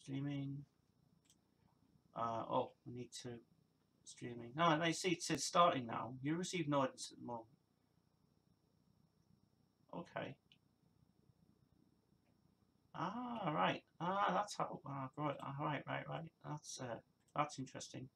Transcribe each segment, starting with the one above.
Streaming. Oh, we need to streaming. No, I see it says starting now. You receive no audience at the moment. Okay. Ah, right. Ah, that's how. Right. Right. That's interesting.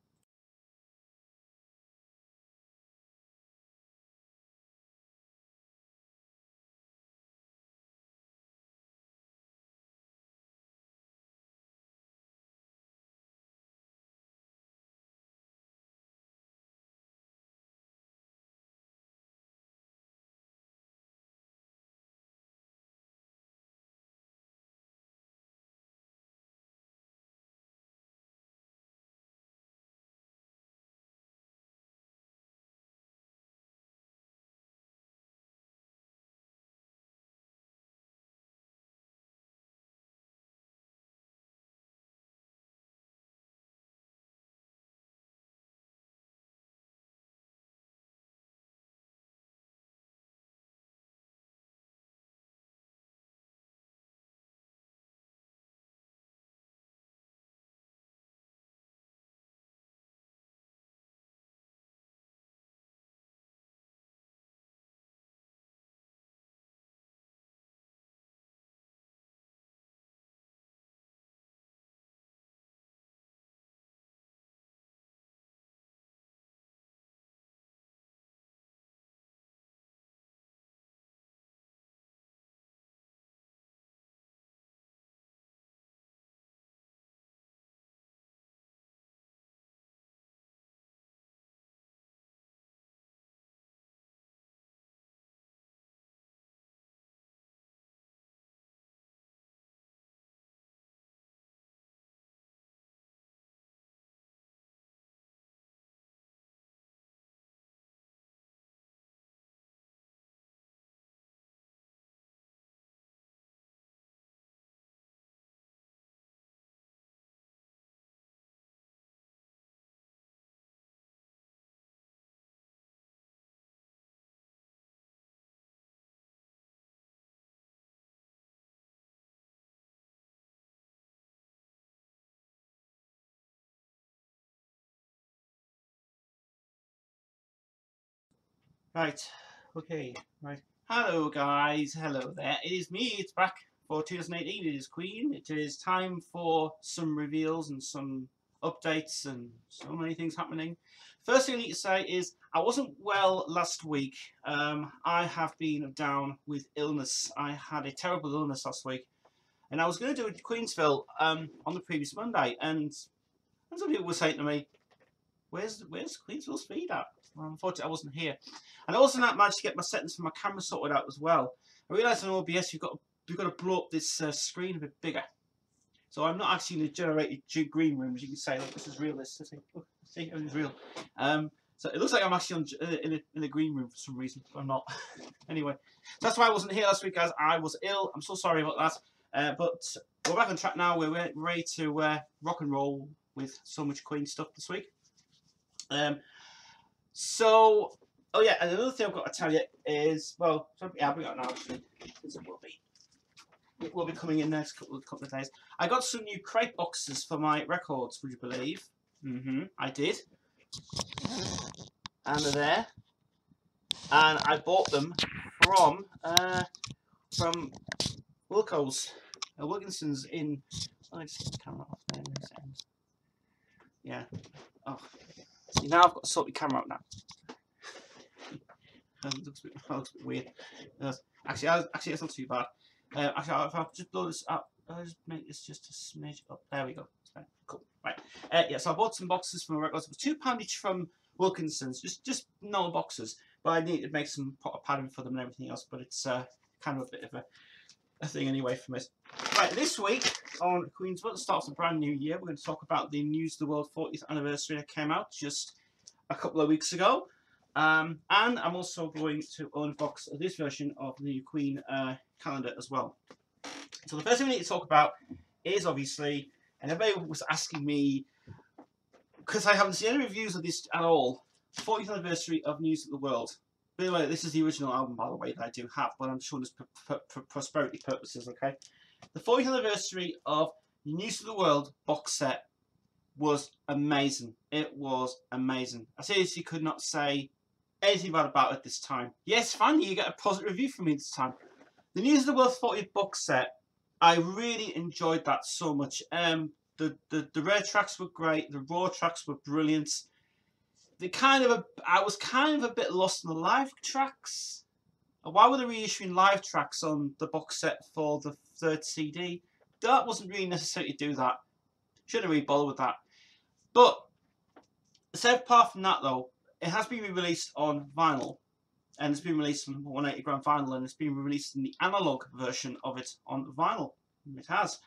Right. Okay. Right. Hello, guys. Hello there. It is me. It's back for 2018. It is Queen. It is time for some reveals and some updates and so many things happening. First thing I need to say is I wasn't well last week. I have been down with illness. I had a terrible illness last week, and I was going to do it in Queensville on the previous Monday, and some people were saying to me, Where's Queensville's feed at? Well, unfortunately, I wasn't here. And I also managed to get my settings for my camera sorted out as well. I realised on OBS you've got to blow up this screen a bit bigger. So I'm not actually in a generated green room, as you can say. Look, this is real. See, everything's real. So it looks like I'm actually in a green room for some reason. But I'm not. Anyway, that's why I wasn't here last week, guys. I was ill. I'm so sorry about that. But we're back on track now. We're ready to rock and roll with so much Queen stuff this week. Oh yeah, and another thing I've got to tell you is, well, yeah, I'll bring it up now actually, because it will be coming in the next couple of days. I got some new crate boxes for my records, would you believe? I did. And they're there. And I bought them from Wilco's, Wilkinson's in, I just get the camera off there in a second. Yeah. Oh. See, now I've got to sort the camera out now. It looks a bit weird. Actually, it's not too bad. Actually, if I just blow this up, I'll just make this just a smidge up. There we go. Cool. Right. Yeah. So I bought some boxes from records. It was £2 each from Wilkinson's. Just normal boxes, but I needed to make some padding for them and everything else. But it's kind of a bit of a thing anyway from it. Right. This week on Queensville, starts a brand new year. We're going to talk about the News of the World 40th anniversary that came out just a couple of weeks ago. And I'm also going to unbox this version of the new Queen calendar as well. So the first thing we need to talk about is obviously, and everybody was asking me, because I haven't seen any reviews of this at all, 40th anniversary of News of the World. By the way, this is the original album, by the way, that I do have, but I'm showing this for prosperity purposes, okay? The 40th anniversary of The News of the World box set was amazing. It was amazing. I seriously could not say anything bad about it this time. Yes, finally you get a positive review from me this time. The News of the World 40th box set, I really enjoyed that so much. The rare tracks were great. The raw tracks were brilliant. I was kind of a bit lost in the live tracks. Why were they reissuing live tracks on the box set for the third CD? That wasn't really necessary to do that. Shouldn't have really bothered with that. But apart from that, though, it has been re-released on vinyl, and it's been released on 180 gram vinyl, and it's been released in the analog version of it on vinyl. It has,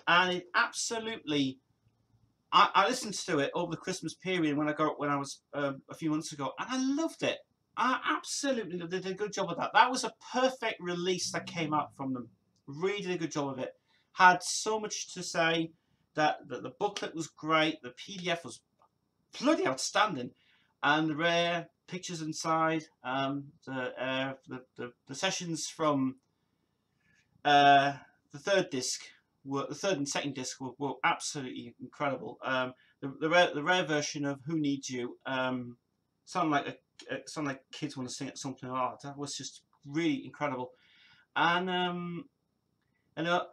and it absolutely. I listened to it over the Christmas period when I was a few months ago, and I loved it. I absolutely loved it. They did a good job of that. That was a perfect release that came out from them. Really did a good job of it. Had so much to say. That the booklet was great. The PDF was bloody outstanding, and the rare pictures inside. The sessions from the third disc the third and second disc were absolutely incredible. The rare version of "Who Needs You" sounded like kids want to sing it, something like that. That was just really incredible, and the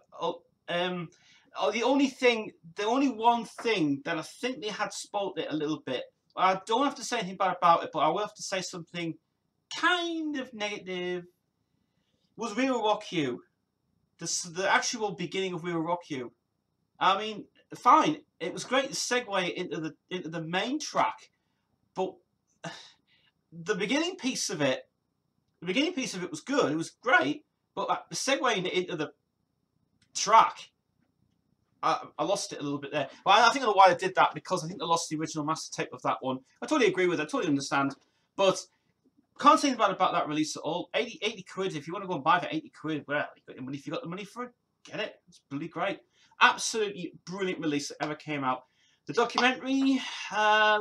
only one thing that I think they had spoilt it a little bit. I don't have to say anything bad about it, but I will have to say something kind of negative. Was "We Will Rock You." The actual beginning of "We Will Rock You." I mean, fine, it was great to segue into the main track, but the beginning piece of it was good. It was great, but segueing it into the track, I lost it a little bit there. But I think I know why I did that, because I think I lost the original master tape of that one. I totally agree with it. I totally understand. But can't say anything about that release at all. 80 quid. If you want to go and buy it for 80 quid, well, you got your money. If you got the money for it, get it. It's bloody great. Absolutely brilliant release that ever came out. The documentary, that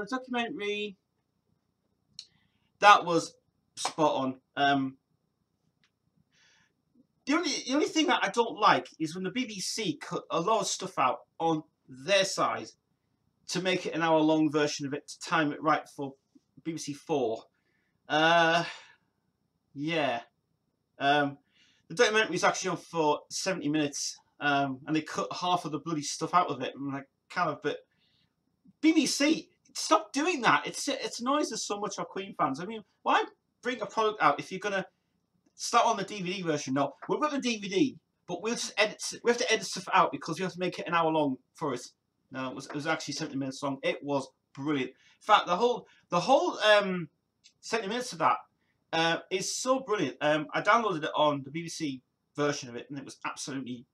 was spot on. The only thing that I don't like is when the BBC cut a lot of stuff out on their side to make it an hour-long version of it to time it right for BBC 4. Yeah. The documentary is actually on for 70 minutes, and they cut half of the bloody stuff out of it. And like, kind of, but BBC, stop doing that. It annoys us so much, our Queen fans. I mean, why bring a product out if you're gonna start on the DVD version? No, we've got the DVD, but we'll just edit. We have to edit stuff out because we have to make it an hour long for us. No, it was actually 70 minutes long. It was brilliant. In fact, the whole 70 minutes of that is so brilliant. I downloaded it on the BBC version of it, and it was absolutely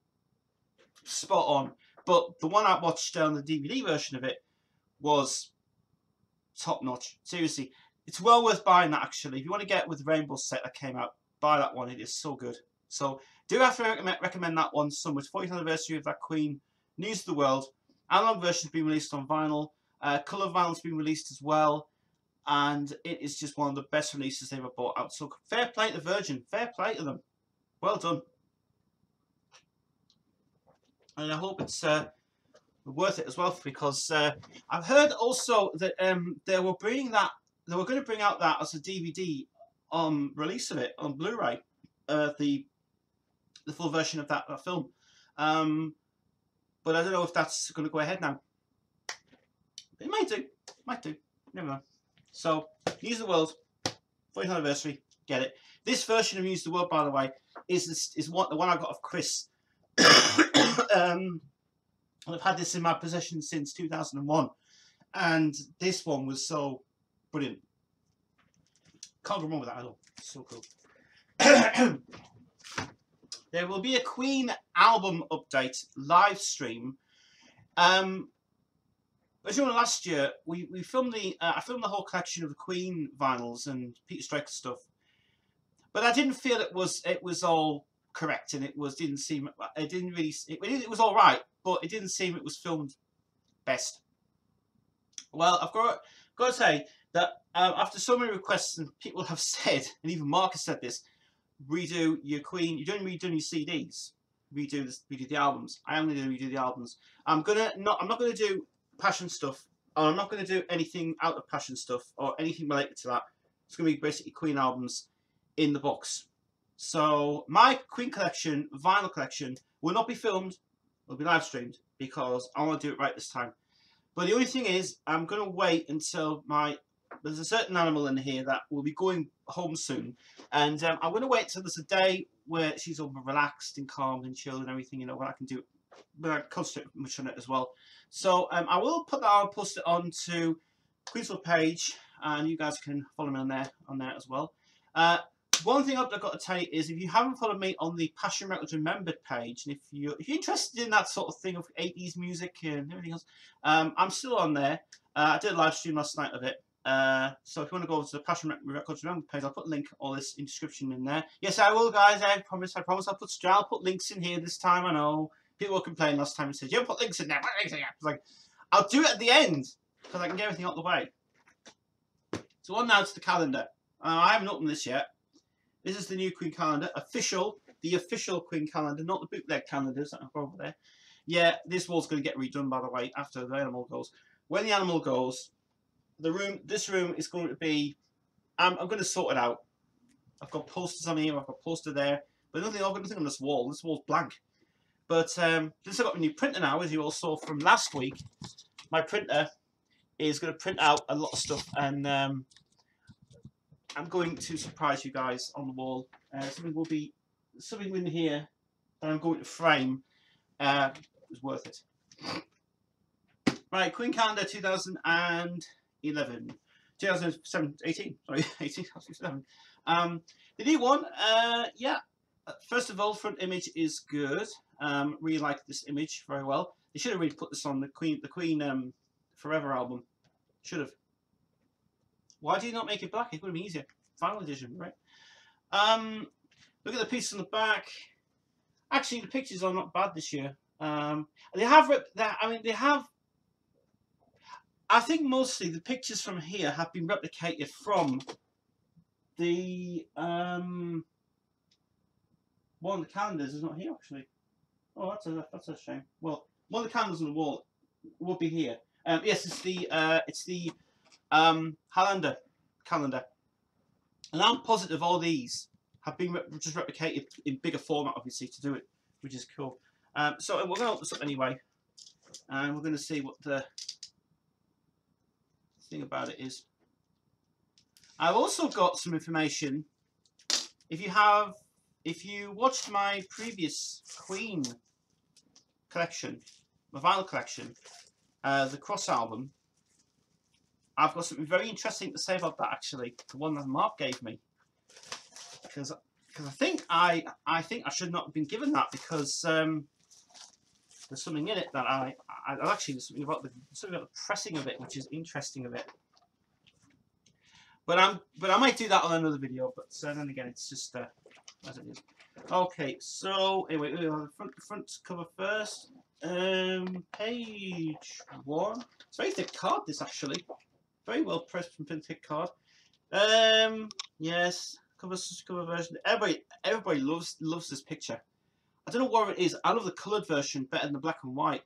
spot on. But the one I watched on the DVD version of it was top notch. Seriously, it's well worth buying that. Actually, if you want to get with the Rainbow set that came out, buy that one. It is so good. So do have to recommend that one so much. 40th anniversary of that Queen News of the World. Analog version's been released on vinyl. Colour vinyl's been released as well. And it is just one of the best releases they've ever brought out. So fair play to Virgin. Fair play to them. Well done. And I hope it's worth it as well, because I've heard also that they were going to bring out that as a DVD release of it on Blu-ray, the full version of that film. But I don't know if that's going to go ahead now. It might do. Might do. Never know. So, News of the World, 40th anniversary, get it. This version of News of the World, by the way, is the one I got off Chris. I've had this in my possession since 2001, and this one was so brilliant. Can't go wrong with that at all. So cool. There will be a Queen album update live stream. As you know, last year we filmed I filmed the whole collection of the Queen vinyls and Peter Straker stuff, but I didn't feel it was all correct, and it was all right, but it didn't seem it was filmed best. Well, I've got to say that after so many requests, and people have said, and even Mark has said this, redo your Queen. You don't redo your CDs. redo the albums. I am going to redo the albums. I'm not going to do Passion stuff, or I'm not going to do anything out of Passion stuff or anything related to that. It's going to be basically Queen albums in the box. So my Queen collection, vinyl collection, will not be filmed. It'll be live streamed because I want to do it right this time. But the only thing is, I'm going to wait until there's a certain animal in here that will be going home soon, and I'm going to wait until there's a day where she's all relaxed and calm and chilled and everything, you know, when I can do it, but I concentrate much on it as well. So I will put that, I'll post it onto Queensville page, and you guys can follow me on there as well. One thing I've got to tell you is, if you haven't followed me on the Passion Records Remembered page, and if you're interested in that sort of thing of 80s music and everything else, I'm still on there. I did a live stream last night of it. So if you want to go over to the Passion Records Remembered page, I'll put a link, all this in description in there. Yes, I will, guys. I promise. I'll put links in here this time. I know people were complaining last time and said, "You don't put links in there." Put links in there. I was like, I'll do it at the end because I can get everything out of the way. So on now to the calendar. I haven't opened this yet. This is the new Queen calendar, the official Queen calendar, not the bootleg calendars that are over there. Yeah, this wall's going to get redone, by the way, after the animal goes. When the animal goes, this room is going to be, I'm going to sort it out. I've got posters on here, I've got a poster there, but I've got nothing on this wall. This wall's blank. But since I've got a new printer now, as you all saw from last week, my printer is going to print out a lot of stuff, and I'm going to surprise you guys on the wall. Something in here that I'm going to frame. Is worth it. Right, Queen calendar 2018. Sorry, 18. The new one. Yeah. First of all, front image is good. Really like this image very well. They should have really put this on the Queen Forever album. Should have. Why do you not make it black? It would have been easier. Final edition, right? Look at the piece on the back. Actually, the pictures are not bad this year. They have that. I mean, they have. I think mostly the pictures from here have been replicated from the one of the calendars is not here actually. Oh, that's a shame. Well, one of the calendars on the wall will be here. Yes, it's the Holland calendar, and I'm positive all these have been just replicated in bigger format, obviously, to do it, which is cool. So we're going to open this up anyway, and we're going to see what the thing about it is. I've also got some information. If you watched my previous Queen collection, my vinyl collection, the Cross album, I've got something very interesting to say about that, actually. The one that Mark gave me, because I think I should not have been given that, because there's something in it that actually there's something about the pressing of it, which is interesting of it. But I might do that on another video. But then again, it's just as it is. Okay, so anyway, we have the front cover first. Page 1. It's a very thick card, this actually. Very well pressed and printed card. Yes, cover version. Everybody loves this picture. I don't know what it is. I love the coloured version better than the black and white.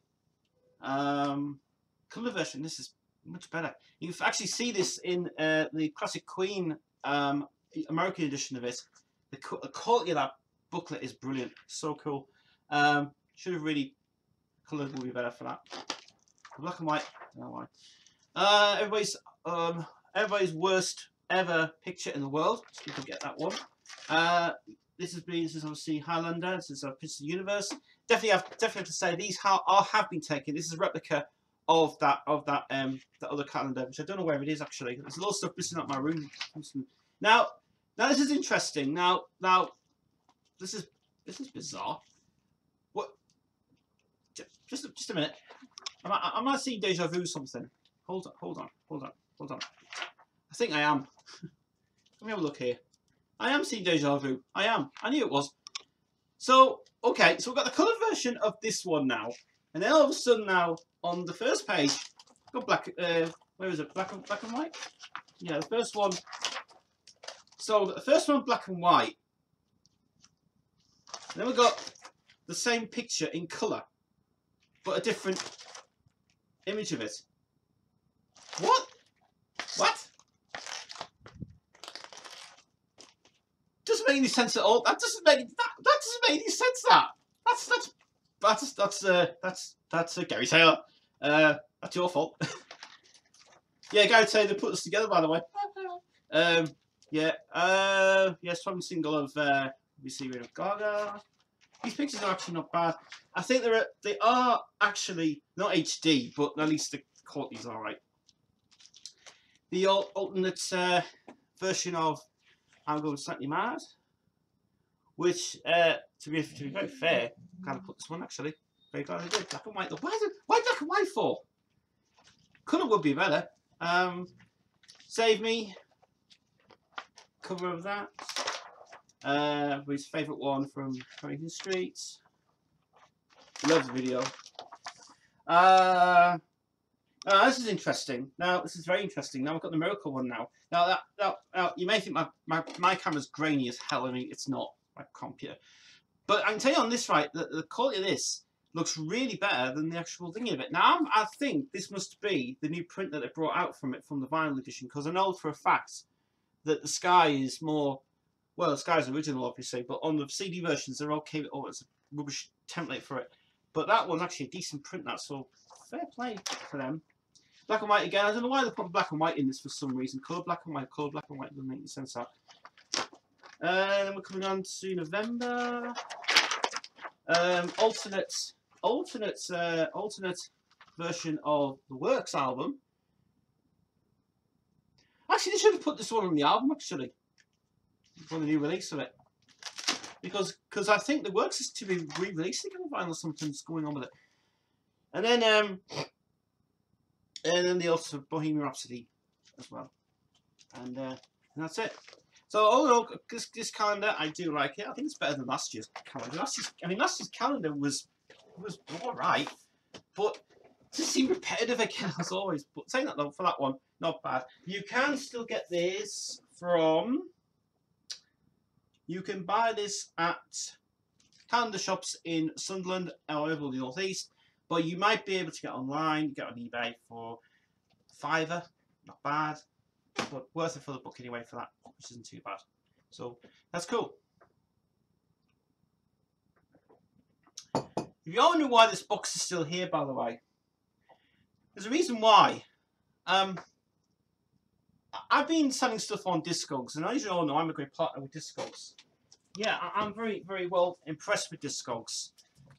Coloured version, this is much better. You can actually see this in the classic Queen American edition of it. The quality of that booklet is brilliant. So cool. Should have really coloured would be better for that. The black and white, I don't know why. Everybody's worst ever picture in the world. So you can get that one. This is obviously Highlander. This is a Prince of the Universe. Definitely have to say these have been taken. This is a replica of that other calendar, which I don't know where it is actually. There's a lot of stuff missing out my room. Now this is interesting. Now this is bizarre. What? Just a minute. I might see deja vu something. Hold on. I think I am. Let me have a look here. I am seeing deja vu. I am. I knew it was. So, okay, so we've got the coloured version of this one now. And then all of a sudden now, on the first page, got black, where is it? Black and white? Yeah, the first one. So, the first one, black and white. And then we've got the same picture in colour, but a different image of it. What? What? Doesn't make any sense at all. That doesn't make any sense. That's Gary Taylor. That's your fault. Yeah, Gary Taylor put us together, by the way. Yeah. Yes, from single of Receiving of Gaga. These pictures are actually not bad. I think they are actually not HD, but at least the quality's all right. The alternate version of I'm Going Slightly Mad, which, to be very fair, kind of put this one actually. Very glad I did. Black and white. Why black and white for? Colour would be better. Save Me. Cover of that. His favourite one from Coronation Street. Love the video. This is interesting. Now, this is very interesting. Now, I've got the Miracle one now. Now, you may think my camera's grainy as hell. I mean, it's not. My computer. But I can tell you on this, right, the quality of this looks really better than the actual thing of it. Now, I think this must be the new print that they brought out from it, from the vinyl edition, because I know for a fact that the Sky is more, well, the Sky's original, obviously, but on the CD versions, they're okay. Oh, it's a rubbish template for it. But that one's actually a decent print, that, so fair play for them. Black and white again. I don't know why they put black and white in this for some reason. Colour black and white doesn't make any sense. That. Then we're coming on to November. Alternate version of the Works album. Actually, they should have put this one on the album. Actually, for the new release of it, because I think the Works is to be re-released again on vinyl. Something's going on with it. And then the also Bohemian Rhapsody as well, and that's it. So all in all, this calendar, I do like it. I think it's better than last year's calendar. Last year's calendar was all right, but it just seemed repetitive again as always. But saying that though, for that one, not bad. You can still get this from. You can buy this at calendar shops in Sunderland, however, the North East. But you might be able to get online, get on eBay for £5, not bad, but worth it for the book anyway for that, which isn't too bad. So that's cool. If you all wonder why this box is still here, by the way, there's a reason why. I've been selling stuff on Discogs, and as you all know, I'm a great partner with Discogs. Yeah, I'm very, very well impressed with Discogs,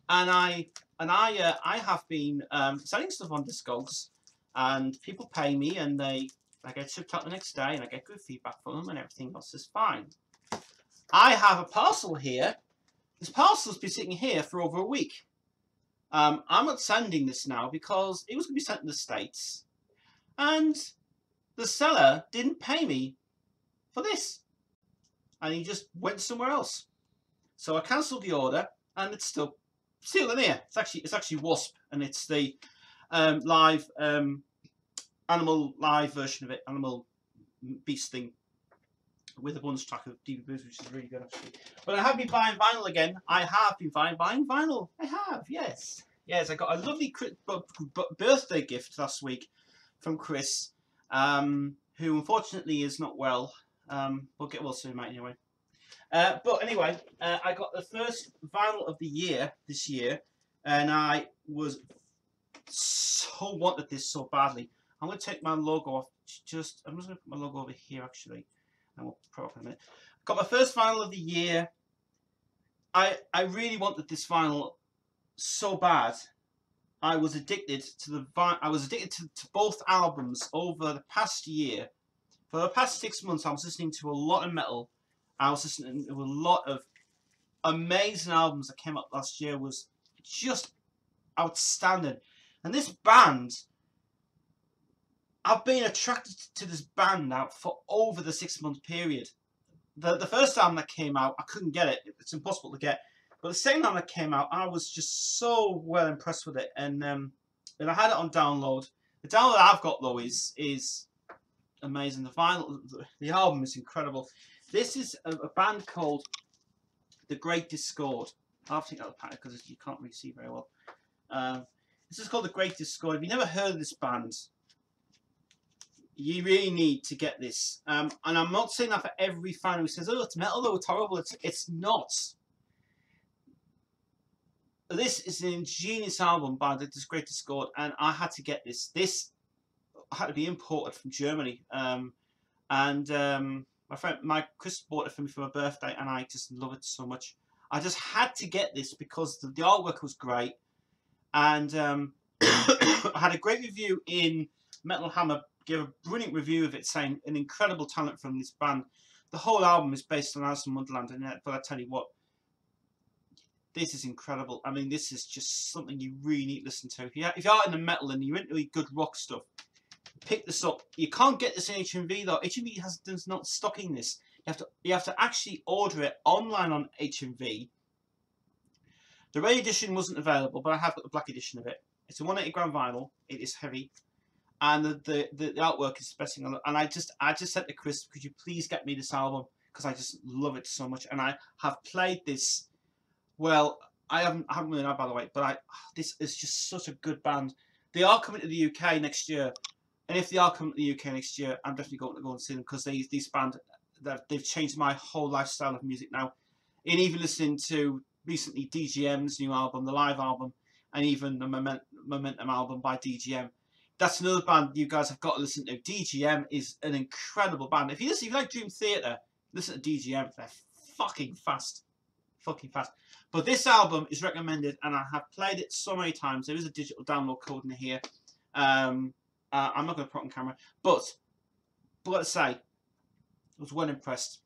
and I have been selling stuff on Discogs, and people pay me, and I get shipped out the next day, and I get good feedback from them, and everything else is fine. I have a parcel here. This parcel's been sitting here for over a week. I'm not sending this now because it was going to be sent to the States, and the seller didn't pay me for this, and he just went somewhere else. So I cancelled the order, and it's still in here. It's actually Wasp, and it's the live animal live version of it, animal beast thing with a bonus track of DB Blues, which is really good actually. But I have been buying vinyl again. I have been buying vinyl. I have, yes. I got a lovely birthday gift last week from Chris, who unfortunately is not well. We'll get well soon, mate, anyway. But anyway, I got the first vinyl of the year this year, and I was so wanted this so badly. I'm going to take my logo off. I'm just going to put my logo over here actually, and we'll put it up in a minute. Got my first vinyl of the year. I really wanted this vinyl so bad. I was addicted to both albums over the past year. For the past 6 months, I was listening to a lot of metal. I was listening to a lot of amazing albums that came out last year. Was just outstanding. And this band, I've been attracted to this band now for over the 6 month period. The first album that came out, I couldn't get it. It's impossible to get. But the second album that came out, I was just so well impressed with it. And I had it on download. The download I've got though is amazing. The vinyl, the album is incredible. This is a band called The Great Discord. I'll have to take out the packet because you can't really see very well. This is called The Great Discord. If you've never heard of this band, you really need to get this. And I'm not saying that for every fan who says, "Oh, it's metal, though, it's horrible." It's not. This is an ingenious album by This Great Discord, and I had to get this. This had to be imported from Germany. My friend Chris bought it for me for my birthday, and I just love it so much. I just had to get this because the artwork was great, and I had a great review in Metal Hammer. Gave a brilliant review of it, saying an incredible talent from this band. The whole album is based on Alice in Wonderland, but I tell you what, this is incredible. I mean, this is just something you really need to listen to. If you're into metal and you're into good rock stuff, pick this up. You can't get this in HMV though. HMV is not stocking this. You have to actually order it online on HMV. The red edition wasn't available, but I have got the black edition of it. It's a 180 gram vinyl. It is heavy, and the artwork is the best thing. And I just said to Chris, could you please get me this album, because I just love it so much. And I have played this. Well, I haven't really know, by the way, but this is just such a good band. They are coming to the UK next year. And if they are coming to the UK next year, I'm definitely going to go and see them, because these band, they've changed my whole lifestyle of music now. And even listening to recently DGM's new album, the live album, and even the Momentum album by DGM. That's another band you guys have got to listen to. DGM is an incredible band. If you like Dream Theater, listen to DGM. They're fucking fast. Fucking fast. But this album is recommended, and I have played it so many times. There is a digital download code in here. I'm not going to put it on camera, but let's say I was well impressed.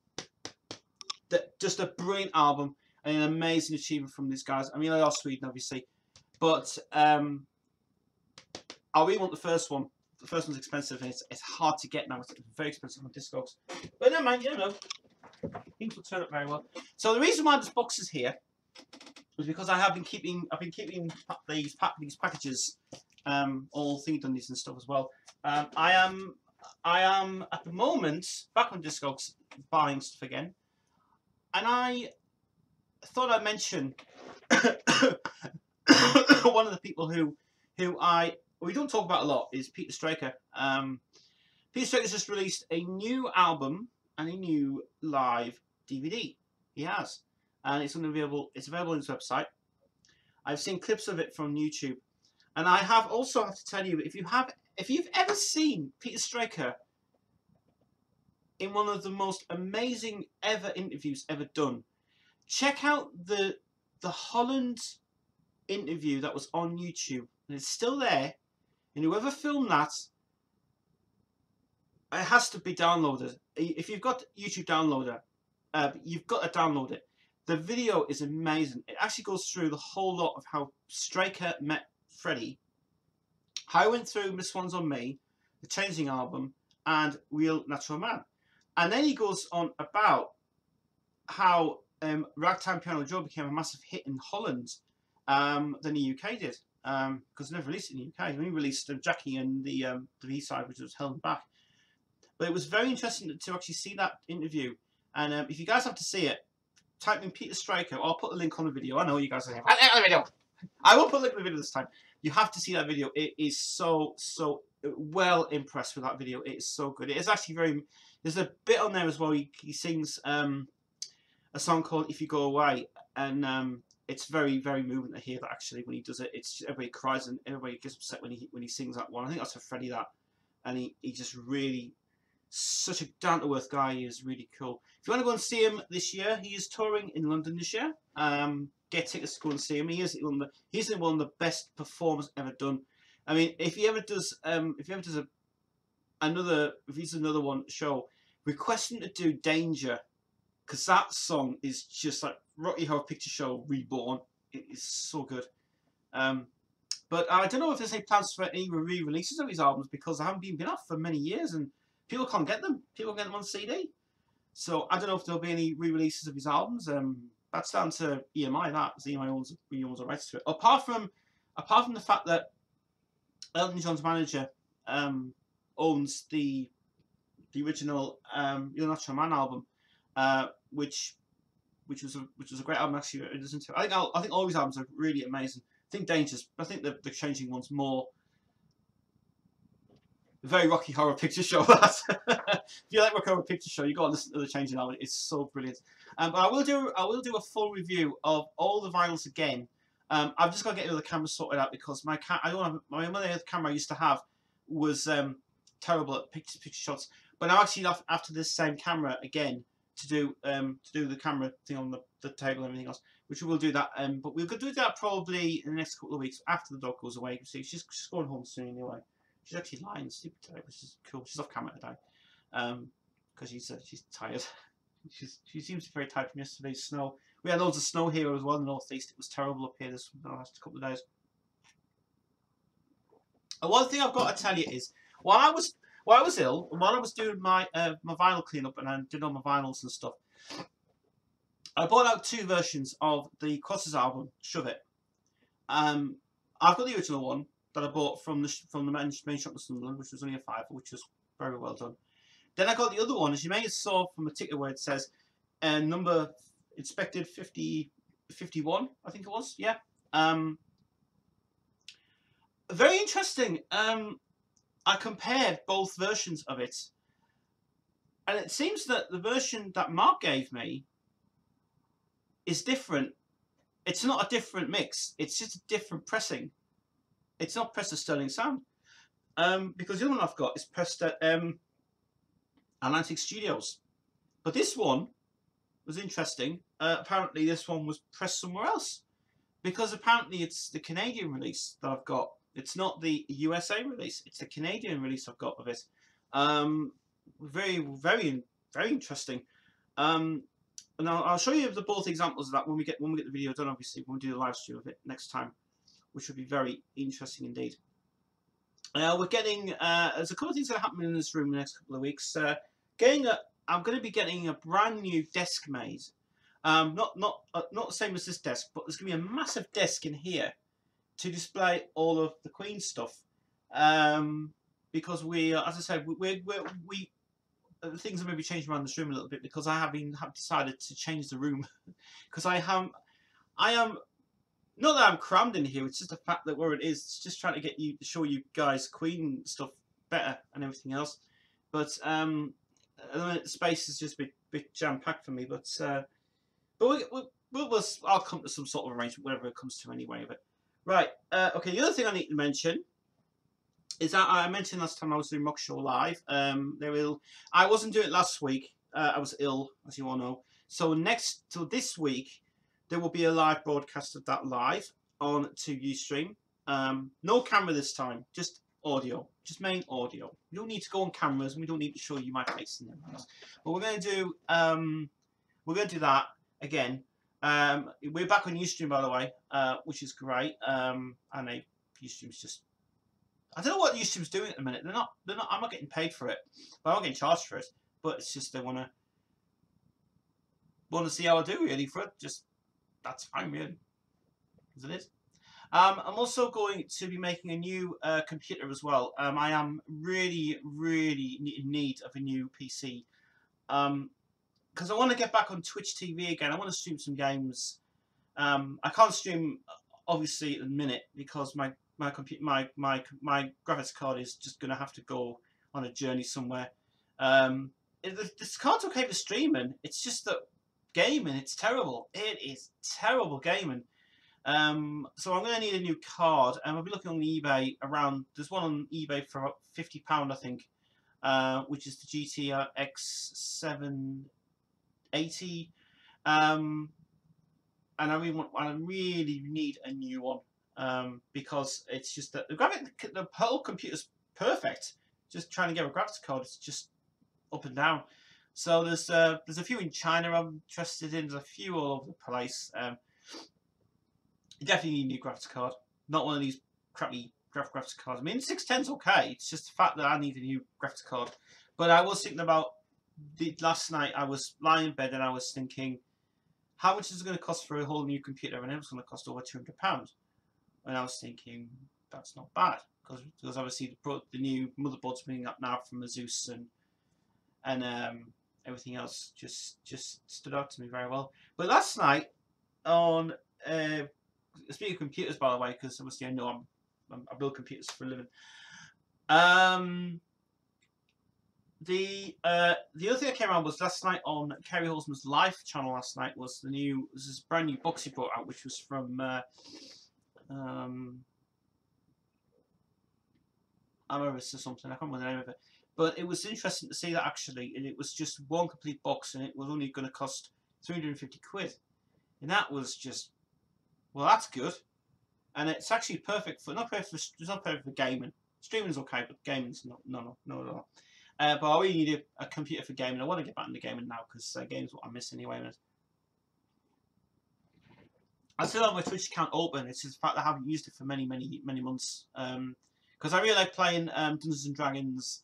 Just a brilliant album and an amazing achievement from these guys. I mean, they are Sweden, obviously, but I really want the first one. The first one's expensive, and it's hard to get now. It's very expensive on Discogs. But never mind, you know, things will turn up very well. So the reason why this box is here is because I've been keeping these packages. All thingy-dundies and stuff as well. I am at the moment back on Discogs buying stuff again, and I thought I'd mention one of the people who we don't talk about a lot is Peter Straker. Peter Straker's just released a new album and a new live DVD. He has, and it's available on his website. I've seen clips of it from YouTube. And I have to tell you, if you've ever seen Peter Straker in one of the most amazing ever interviews ever done, check out the Holland interview that was on YouTube. And it's still there. And whoever filmed that, it has to be downloaded. If you've got YouTube downloader, you've got to download it. The video is amazing. It actually goes through the whole lot of how Straker met Freddie, how I went through Miss One's on Me, the Changing album, and Real Natural Man. And then he goes on about how Ragtime Piano Joe became a massive hit in Holland than the UK did, because they never released it in the UK. They only released Jackie and the B-side, which was held back. But it was very interesting to actually see that interview. And if you guys have to see it, type in Peter Straker. I'll put the link on the video. I know you guys are saying, I will put a link in the video this time. You have to see that video. It is so well impressed with that video. It is so good. It is actually there's a bit on there as well. He sings a song called If You Go Away, and it's very moving to hear that actually when he does it. It's everybody cries and everybody gets upset when he sings that one. I think that's for Freddie that, and he just really such a down to earth guy. He is really cool. If you want to go and see him this year, he is touring in London this year. Get tickets to go and see him. He's one of the best performers ever done. I mean, if he does another one show, request him to do Danger, because that song is just like Rocky Horror Picture Show reborn. It is so good. But I don't know if there's any plans for any re-releases of his albums, because they haven't been off for many years and people can't get them. People get them on CD. So I don't know if there'll be any re-releases of his albums. That's down to EMI. EMI owns the rights to it. Apart from the fact that Elton John's manager owns the original Real Natural Man album, which which was a great album actually to listen to. I think all his albums are really amazing. I think Dangerous. I think the Changing One's more. Very Rocky Horror Picture Show. That if you like Rocky Horror Picture Show, you got to listen to the Changing album. It's so brilliant. But I will do a full review of all the vinyls again. I've just got to get the other camera sorted out because my other camera I used to have was terrible at picture shots. But I'm actually after this same camera again to do the camera thing on the table and everything else, which we will do that. But we'll do that probably in the next couple of weeks after the dog goes away. See, she's going home soon anyway. She's actually lying asleep today, which is cool. She's off camera today because she's tired. She seems to be very tired from yesterday's snow. We had loads of snow here as well in the northeast. It was terrible up here the last couple of days. And one thing I've got to tell you is while I was ill, and while I was doing my vinyl cleanup and I did all my vinyls and stuff, I bought out 2 versions of the Crosses album, Shove It. I've got the original one that I bought from the main shop in Sunderland, which was only a £5, which was very well done. Then I got the other one, as you may have saw from a ticket where it says number inspected 51, I think it was. Yeah. Very interesting. I compared both versions of it, and it seems that the version that Mark gave me is different. It's not a different mix. It's just a different pressing. It's not pressed at Sterling Sound, because the other one I've got is pressed at Atlantic Studios. But this one was interesting. Apparently this one was pressed somewhere else, because apparently it's the Canadian release that I've got. It's not the USA release. It's the Canadian release I've got of it. Very, very, very interesting. And I'll show you both examples of that when we get the video done. Obviously, when we do the live stream of it next time, which would be very interesting indeed. We're getting there's a couple of things that are happening in this room in the next couple of weeks. I'm going to be getting a brand new desk made. Not the same as this desk, but there's going to be a massive desk in here to display all of the Queen stuff. Because we, as I said, the things are maybe changing around this room a little bit because I have decided to change the room because I am not that I'm crammed in here. It's just the fact that where it is, it's just trying to show you guys Queen stuff better and everything else. But at the minute, the space is just a bit jam packed for me. But I'll come to some sort of arrangement, whatever it comes to anyway of it. Right. Okay. The other thing I need to mention is that I mentioned last time I was doing Rock Show Live. I wasn't doing it last week. I was ill, as you all know. So this week, there will be a live broadcast of that live on to Ustream. No camera this time, just audio, just main audio. We don't need to go on cameras, and we don't need to show you my face and everything else. But we're going to do that again. We're back on Ustream, by the way, which is great. And Ustream's just, I don't know what Ustream's doing at the minute. I'm not getting paid for it, but I'm not getting charged for it. But it's just they want to see how I do really for it. Just that's fine, really, as it is. I'm also going to be making a new computer as well. I am really, really in need of a new PC. Because I want to get back on Twitch TV again. I want to stream some games. I can't stream obviously at the minute because my graphics card is just going to have to go on a journey somewhere. This card's okay for streaming. It's just that gaming, it's terrible. It is terrible gaming. So I'm going to need a new card, and I'll be looking on eBay around. There's one on eBay for about £50, I think, which is the GTX 780. And I really need a new one because it's just that the whole computer's perfect. Just trying to get a graphics card, it's just up and down. So there's a few in China I'm interested in. There's a few all over the place. You definitely need a new graphics card, not one of these crappy graphics cards. I mean, 610's okay. It's just the fact that I need a new graphics card. But I was thinking about last night. I was lying in bed and I was thinking, how much is it going to cost for a whole new computer? And it was going to cost over £200. And I was thinking, that's not bad because obviously the new motherboard's being up now from Asus and everything else just stood out to me very well. But last night on speaking of computers, by the way, because obviously I know I build computers for a living. The other thing that came around was last night on Kerry Holzman's Life channel. Last night was this brand new box he brought out, which was from Amaris or something. I can't remember the name of it, but it was interesting to see that actually, and it was just one complete box, and it was only going to cost 350 quid, and that was just, well, that's good, and it's actually perfect for it's not perfect for gaming. Streaming's okay, but gaming's not at all. But I really need a computer for gaming. I want to get back into gaming now because game's what I miss anyway. I still have my Twitch account open. It's just the fact that I haven't used it for many months. Because I really like playing Dungeons and Dragons,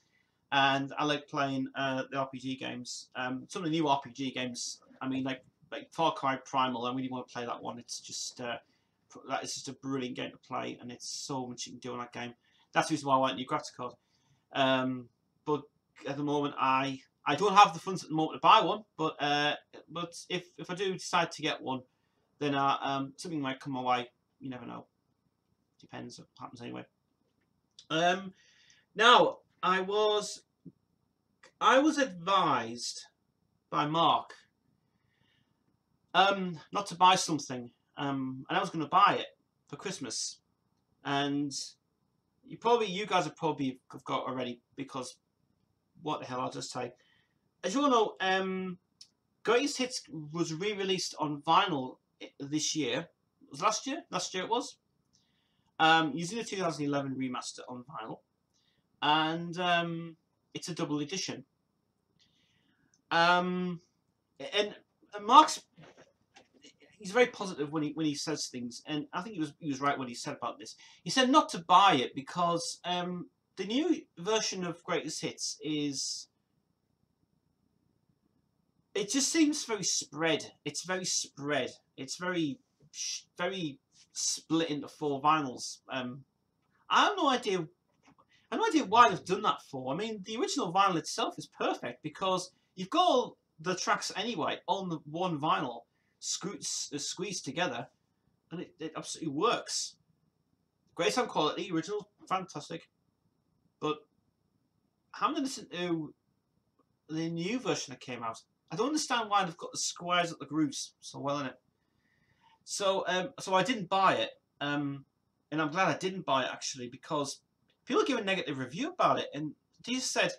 and I like playing the RPG games. Some of the new RPG games. I mean, like Far Cry Primal. I really want to play that one. It's just that is just a brilliant game to play, and it's so much you can do in that game. That's the reason why I want a new graphics card. But at the moment, I don't have the funds at the moment to buy one. But if I do decide to get one, then something might come my way. You never know. Depends what happens anyway. Now I was advised by Mark not to buy something, and I was going to buy it for Christmas, and you guys have probably got already, because what the hell, I'll just say, as you all know, Greatest Hits was re-released on vinyl this year. It was last year it was, using the 2011 remaster on vinyl, and it's a double edition. And Mark's, he's very positive when he says things, and I think he was right when he said about this. He said not to buy it because the new version of Greatest Hits it just seems very spread. It's very spread. It's very split into 4 vinyls. I have no idea why they've done that for. I mean, the original vinyl itself is perfect because you've got all the tracks anyway on the one vinyl, squeezed together, and it absolutely works. Great sound quality, original, fantastic. But having listened to the new version that came out, I don't understand why they've got the squares at the grooves so well in it. So I didn't buy it, and I'm glad I didn't buy it actually, because people give a negative review about it, and they just said,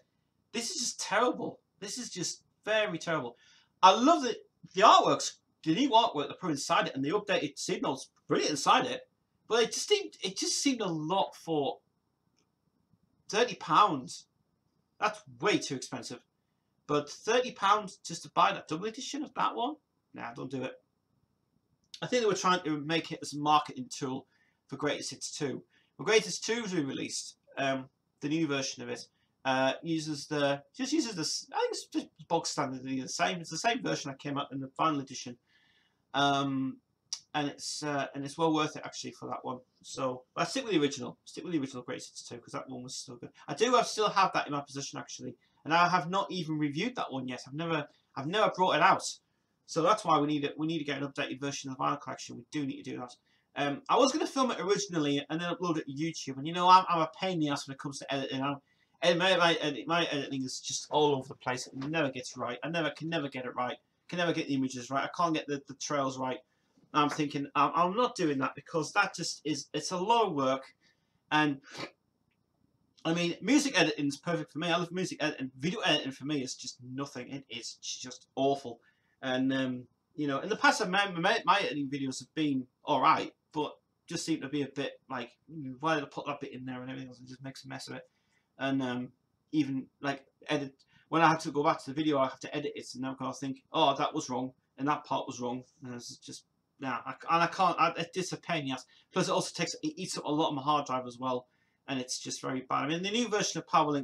"This is just terrible. This is just very terrible." I love the artworks, the new artwork they put inside it, and the updated seed notes, brilliant inside it. But it just seemed a lot for £30. That's way too expensive. But £30 just to buy that double edition of that one? Nah, don't do it. I think they were trying to make it as a marketing tool for Greatest Hits 2. But Greatest 2 has been released. The new version of it uses the I think it's just bog standardly the same. It's the same version that came out in the final edition, and it's well worth it actually for that one. So I stick with the original. Stick with the original Greatest Hits 2 because that one was still good. I still have that in my possession actually, and I have not even reviewed that one yet. I've never brought it out. So that's why we need to get an updated version of the vinyl collection. We do need to do that. I was going to film it originally and then upload it to YouTube, and you know I'm a pain in the ass when it comes to editing. My editing is just all over the place. It never gets right. I can never get it right. Can never get the images right. I can't get the trails right. I'm thinking I'm not doing that because that just it's a lot of work. And I mean, music editing is perfect for me. I love music editing. Video editing for me is just nothing. It is just awful. And you know, in the past, my editing videos have been all right, but just seem to be a bit like, why did I put that bit in there and everything else? It just makes a mess of it. And even like when I have to go back to the video, I have to edit it, and now I think, oh, that was wrong, and that part was wrong, and it's just I can't. It's a pain, yes. Plus, it also eats up a lot of my hard drive as well, and it's just very bad. I mean, the new version of Power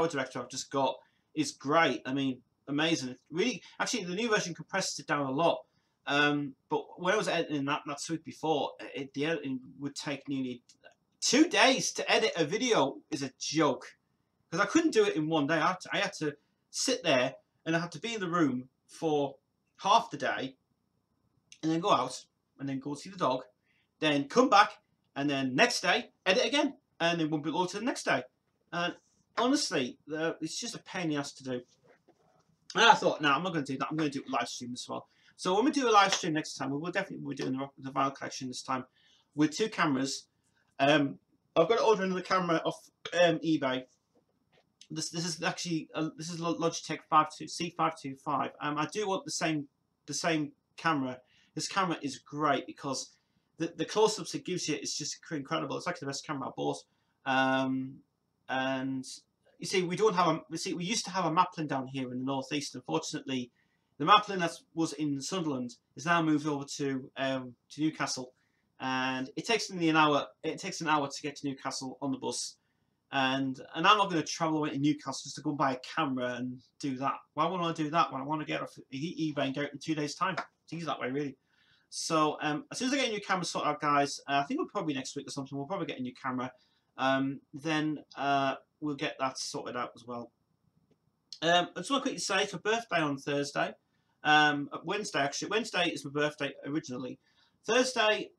Director I've just got is great. I mean, amazing. Really, actually, the new version compresses it down a lot. But when I was editing that suite before, the editing would take nearly 2 days to edit a video. Is a joke, because I couldn't do it in one day. I had to sit there and I had to be in the room for half the day, and then go out, and then go see the dog, then come back, and then next day edit again, and then we'll go to the next day. And honestly, it's just a pain in the ass to do. And I thought, no, I'm not going to do that. I'm going to do a live stream as well. So when we do a live stream next time, we will definitely be doing the vinyl collection this time with 2 cameras. I've got to order another camera off eBay. This is actually this is Logitech C525. I do want the same camera. This camera is great because the close-ups it gives you is just incredible. It's actually the best camera I bought. And you see, we don't have we used to have a Maplin down here in the northeast. Unfortunately, the Maplin that was in Sunderland is now moved over to Newcastle, and it takes nearly an hour. It takes an hour to get to Newcastle on the bus, and I'm not going to travel away to Newcastle just to go and buy a camera and do that. Why would I do that when I want to get it off eBay and get it in 2 days' time? It's easy that way, really. So as soon as I get a new camera sorted out, guys, I think we'll probably next week or something. We'll probably get a new camera. Then we'll get that sorted out as well. I just want to quickly say it's my birthday on Thursday. Wednesday, actually. Wednesday is my birthday originally. Thursday,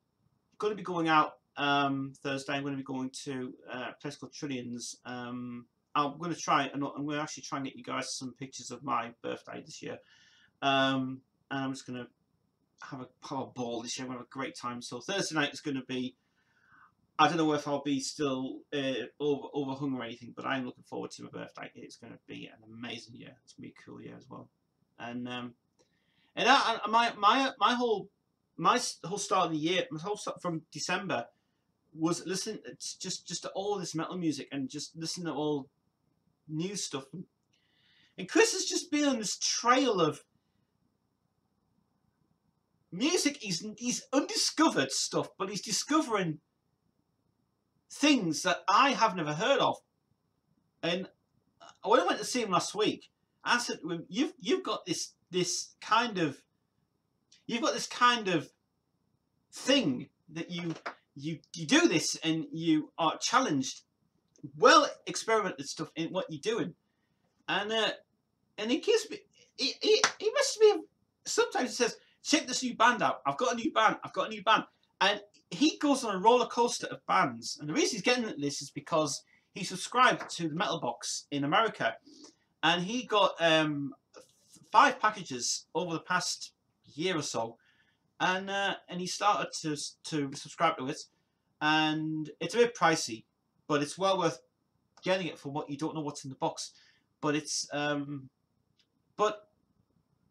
going to be going out. Thursday, I'm going to be going to a place called Trillions. I'm going to try, and I'm going to actually try and get you guys some pictures of my birthday this year. And I'm just going to have a ball this year. I'm going to have a great time. So Thursday night is going to be, I don't know if I'll be still overhung or anything, but I'm looking forward to my birthday. It's going to be an amazing year. It's going to be a cool year as well. And my whole start of the year, my whole start from December was listening just to all this metal music and just listening to all new stuff. And Chris has just been on this trail of music. He's undiscovered stuff, but he's discovering things that I have never heard of. And when I went to see him last week, I said to him, "You've got this kind of thing that you do this, and you are challenged, well experimented stuff in what you're doing." And he gives me, he messages me sometimes. He says, "Check this new band out. I've got a new band. I've got a new band." And he goes on a roller coaster of bands. And the reason he's getting at this is because he subscribed to the Metal Box in America, and he got 5 packages over the past year or so, and he started to subscribe to it, and it's a bit pricey, but it's well worth getting it for what you don't know what's in the box. But it's but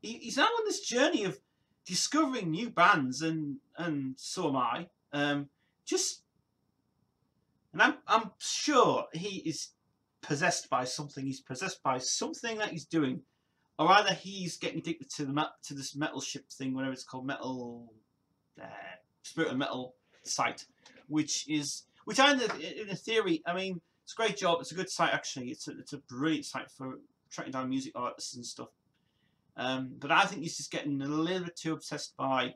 he's now on this journey of discovering new bands, and so am I. And I'm sure he is possessed by something. He's possessed by something that he's doing, or either he's getting addicted to this metal ship thing, whatever it's called, metal Spirit of Metal site, which I in a theory, I mean, it's a great job. It's a good site actually. It's a brilliant site for tracking down music artists and stuff. But I think he's just getting a little bit too obsessed by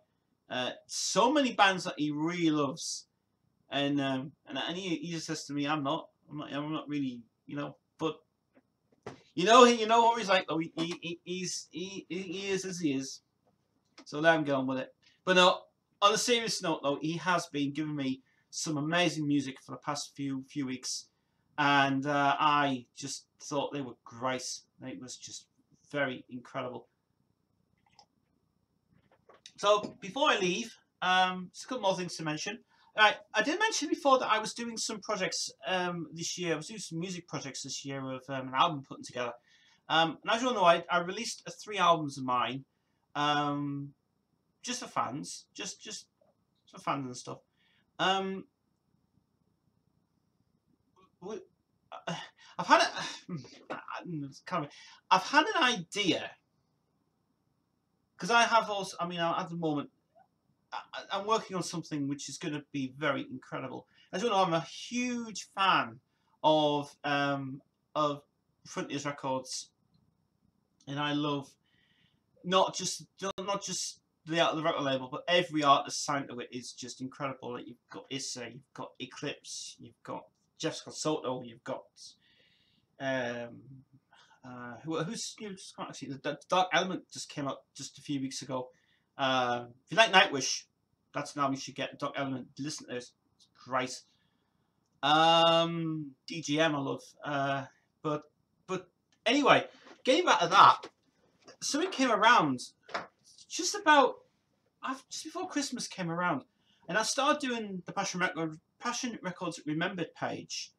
so many bands that he really loves, and he just says to me, I'm not really, you know, but you know what he's like though. He is as he is. So let him get on with it. But no, on a serious note though, he has been giving me some amazing music for the past few weeks, and I just thought they were great. It was just very incredible. So before I leave, just a couple more things to mention. I did mention before that I was doing some projects this year. I was doing some music projects this year of an album putting together. And as you all know, I released 3 albums of mine, just for fans, just for fans and stuff. I've had an idea, because I have also, I mean, at the moment, I'm working on something which is going to be very incredible. As you know, I'm a huge fan of Frontiers Records, and I love not just the record label, but every artist signed to it is just incredible. Like, you've got Issa, you've got Eclipse, you've got Jessica Soto, you've got who's actually the Dark Element just came out just a few weeks ago. If you like Nightwish, that's now you should get Dark Element. Listen to this, it's great. DGM I love. But anyway, getting back to that, something came around just before Christmas came around, and I started doing the Passion Records Remembered page,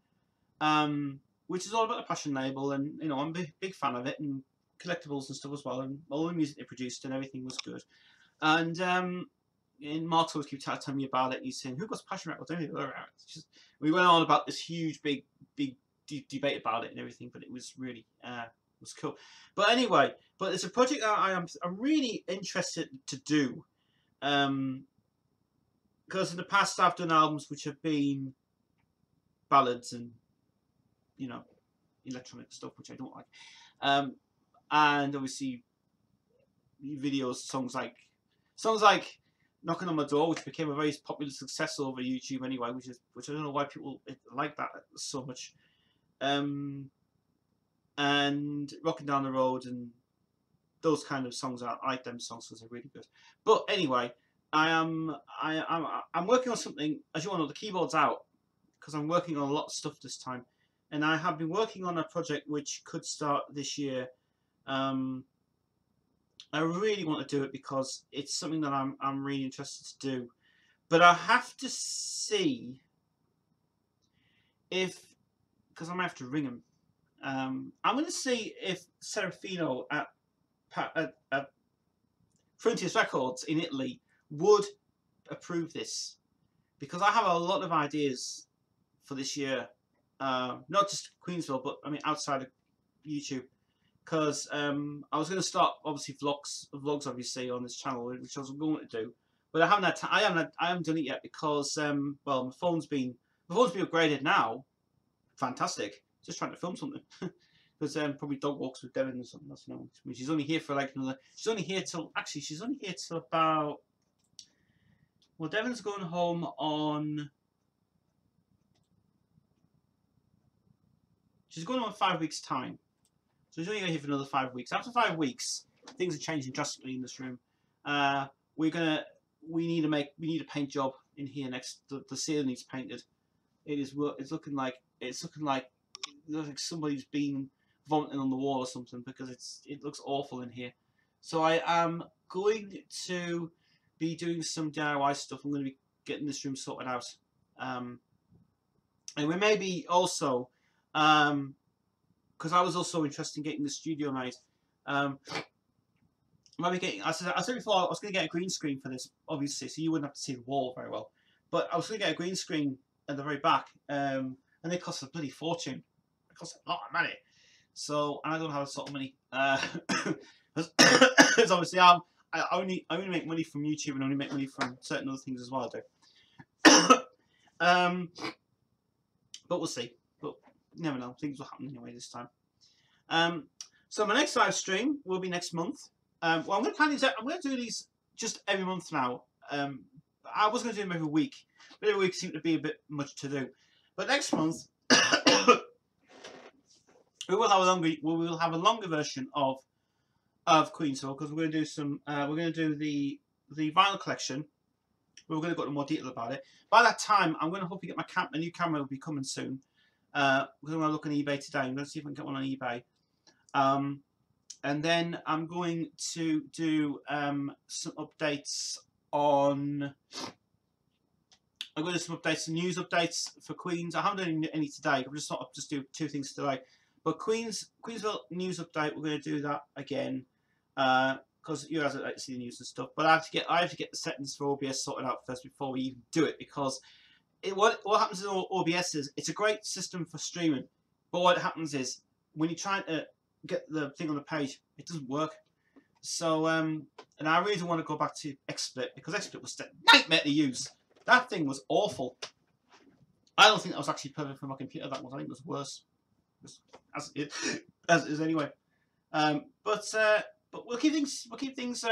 which is all about the Passion label, and you know I'm a big fan of it, and collectibles and stuff as well, and all the music they produced and everything was good. And Mark's always keeps telling me about it. He's saying, "Who got Passion Records?" We went on about this huge, big debate about it and everything, but it was really was cool. But anyway, it's a project that I'm really interested to do, because in the past I've done albums which have been ballads and you know electronic stuff which I don't like, and obviously videos, songs like Knocking on My Door, which became a very popular success over YouTube anyway, which I don't know why people like that so much. And Rocking Down the Road and those kind of songs, I like them songs because they're really good. But anyway, I'm working on something. As you all know, the keyboard's out because I'm working on a lot of stuff this time, and I have been working on a project which could start this year. I really want to do it because it's something that I'm really interested to do, but I have to see because I might have to ring him. I'm going to see if Serafino at Frontiers Records in Italy would approve this, because I have a lot of ideas for this year, not just Queensville, but I mean outside of YouTube. Because I was going to start obviously vlogs obviously on this channel, which I was going to do, but I haven't done it yet because well, my phone's been upgraded now. Fantastic. Just trying to film something because probably dog walks with Devin or something. That's no. I mean, she's only here for like another. She's only here till about. Well, Devin's going home on. She's going on 5 weeks' time. So he's only going to here for another 5 weeks. After 5 weeks, things are changing drastically in this room. We need a paint job in here next. The ceiling needs painted. It's looking like somebody's been vomiting on the wall or something, because it looks awful in here. So I am going to be doing some DIY stuff. I'm going to be getting this room sorted out. And we may be also because I was also interested in getting the studio made. Maybe getting, I said before, I was going to get a green screen for this, obviously, so you wouldn't have to see the wall very well. But I was going to get a green screen at the very back, and they cost a bloody fortune. It costs a lot of money. So, and I don't have that sort of money. Because obviously, I only make money from YouTube and only make money from certain other things as well. I do. But we'll see. You never know, things will happen anyway this time. So my next live stream will be next month. Well, I'm going to plan these out. I'm going to do these just every month now. I was going to do them every week, but every week seemed to be a bit much to do. But next month, we will have a longer version of Queensville, because we're going to do some. We're going to do the vinyl collection. We're going to go into more detail about it. By that time, I'm going to hopefully get my new camera will be coming soon. Because I'm going to look on eBay today. I'm going to see if I can get one on eBay. And then I'm going to do some updates on. I'm going to do some updates, some news updates for Queens. I haven't done any today. I've just thought I'd just do 2 things today. But Queensville news update, we're going to do that again. Because you guys like to see the news and stuff. But I have to get the settings for OBS sorted out first before we even do it, because what happens in OBS is it's a great system for streaming, but what happens is when you're trying to get the thing on the page, it doesn't work. So and I really want to go back to XSplit, because XSplit was a nightmare to use. That thing was awful. I don't think that was actually perfect for my computer. That one, I think it was worse, as it is anyway. But we'll keep things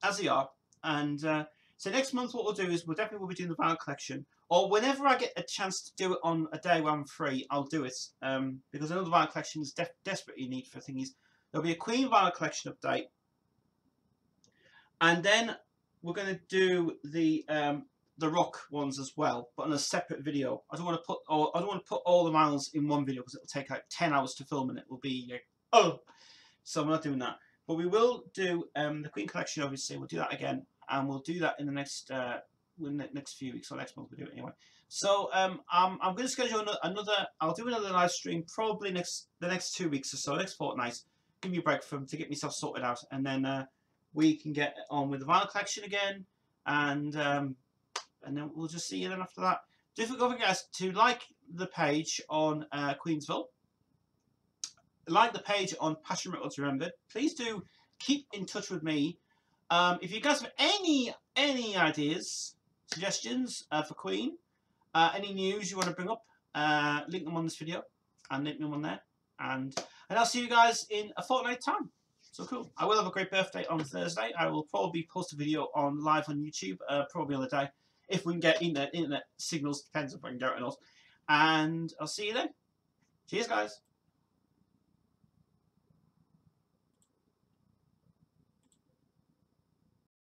as they are. And so next month, what we'll do is we'll definitely be doing the vinyl collection. or whenever I get a chance to do it on a day where I'm free, I'll do it. Because another vinyl collection is desperately need for things. There'll be a Queen vinyl collection update, and then we're going to do the rock ones as well, but on a separate video. I don't want to put all the vinyls in one video because it'll take like 10 hours to film, and it will be like, so I'm not doing that. But we will do the Queen collection. Obviously, we'll do that again, and we'll do that in the next few weeks, or next month. We'll do it anyway. So I'm going to schedule another. I'll do another live stream probably the next 2 weeks or so, next fortnight. Give me a break to get myself sorted out, and then we can get on with the vinyl collection again, and then we'll just see you then after that. Don't forget, guys, to like the page on Queensville. Like the page on Passion Records Remembered. Please do keep in touch with me. If you guys have any ideas, suggestions for Queen, any news you want to bring up, link them on this video and link them on there. And I'll see you guys in a fortnight time. So cool. I will have a great birthday on Thursday. I will probably post a video live on YouTube, probably on the day. If we can get internet signals, depends if I can get it or not. And I'll see you then. Cheers, guys.